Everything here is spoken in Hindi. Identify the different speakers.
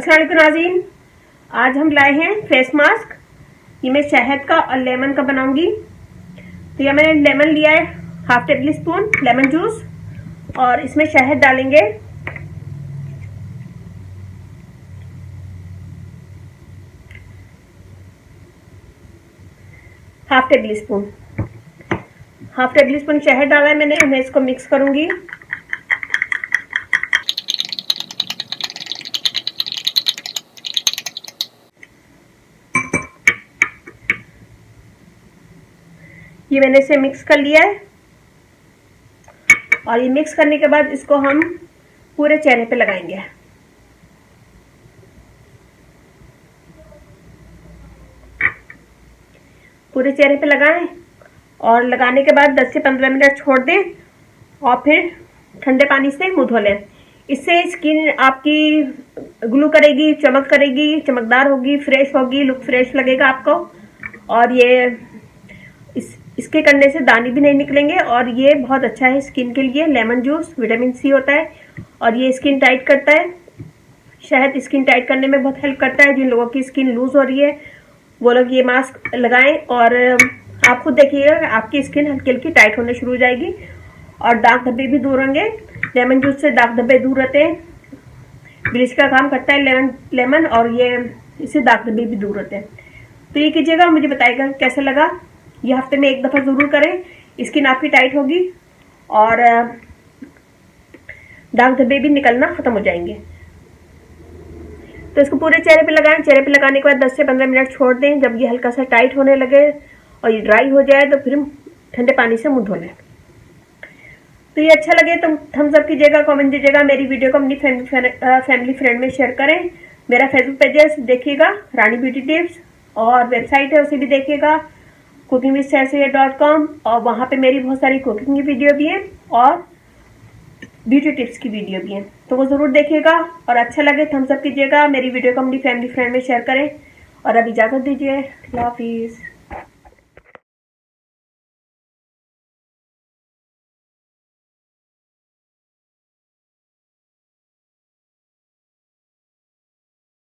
Speaker 1: अस्सलाम वालेकुम नाज़रीन, आज हम लाए हैं फेस मास्क। ये मैं शहद का और लेमन का बनाऊंगी। तो ये मैंने लेमन लिया है, half table spoon lemon juice, और इसमें शहद डालेंगे हाफ टेबल स्पून शहद डाला है मैंने। मैं इसको मिक्स करूंगी। ये मैंने इसे मिक्स कर लिया है, और ये मिक्स करने के बाद इसको हम पूरे चेहरे पे लगाएंगे। पूरे चेहरे पे लगाएं और लगाने के बाद 10 से 15 मिनट छोड़ दें और फिर ठंडे पानी से मुंह धो लें। इससे स्किन आपकी ग्लो करेगी, चमक करेगी, चमकदार होगी, फ्रेश होगी, लुक फ्रेश लगेगा आपको। और ये इसके करने से दाने भी नहीं निकलेंगे, और ये बहुत अच्छा है स्किन के लिए। लेमन जूस विटामिन सी होता है और ये स्किन टाइट करता है। शहद स्किन टाइट करने में बहुत हेल्प करता है। जिन लोगों की स्किन लूज हो रही है वो लोग ये मास्क लगाएं, और आप खुद देखिएगा आपकी स्किन हल्की हल्की टाइट होने शुरू हो जाएगी और दाग धब्बे भी दूर होंगे। लेमन जूस से दाग धब्बे दूर रहते हैं। ब्लीच का काम करता है लेमन, और ये इससे दाग धब्बे भी दूर होते हैं। तो ये कीजिएगा, मुझे बताइएगा कैसा लगा। ये हफ्ते में एक दफा जरूर करें, स्किन आपकी टाइट होगी और दाग धब्बे भी निकलना खत्म हो जाएंगे। तो इसको पूरे चेहरे पे लगाएं। चेहरे पे लगाने के बाद 10 से 15 मिनट छोड़ दें। जब ये हल्का सा टाइट होने लगे और ये ड्राई हो जाए तो फिर ठंडे पानी से मुंह धो लें। तो ये अच्छा लगे तो थम्स अप कीजिएगा, कमेंट दीजिएगा। मेरी वीडियो को अपनी फैमिली फ्रेंड में शेयर करें। मेरा फेसबुक पेज है, देखिएगा, रानी ब्यूटी टिप्स, और वेबसाइट है उसे भी देखिएगा, cookingwithsehsayed.com। और वहाँ पे मेरी बहुत सारी कुकिंग की वीडियो भी है और ब्यूटी टिप्स की वीडियो भी है, तो वो ज़रूर देखिएगा। और अच्छा लगे थम्स अप कीजिएगा। मेरी वीडियो को अपनी फैमिली फ्रेंड में शेयर करें। और अब इजाज़त दीजिए, अल्लाह हाफिज़।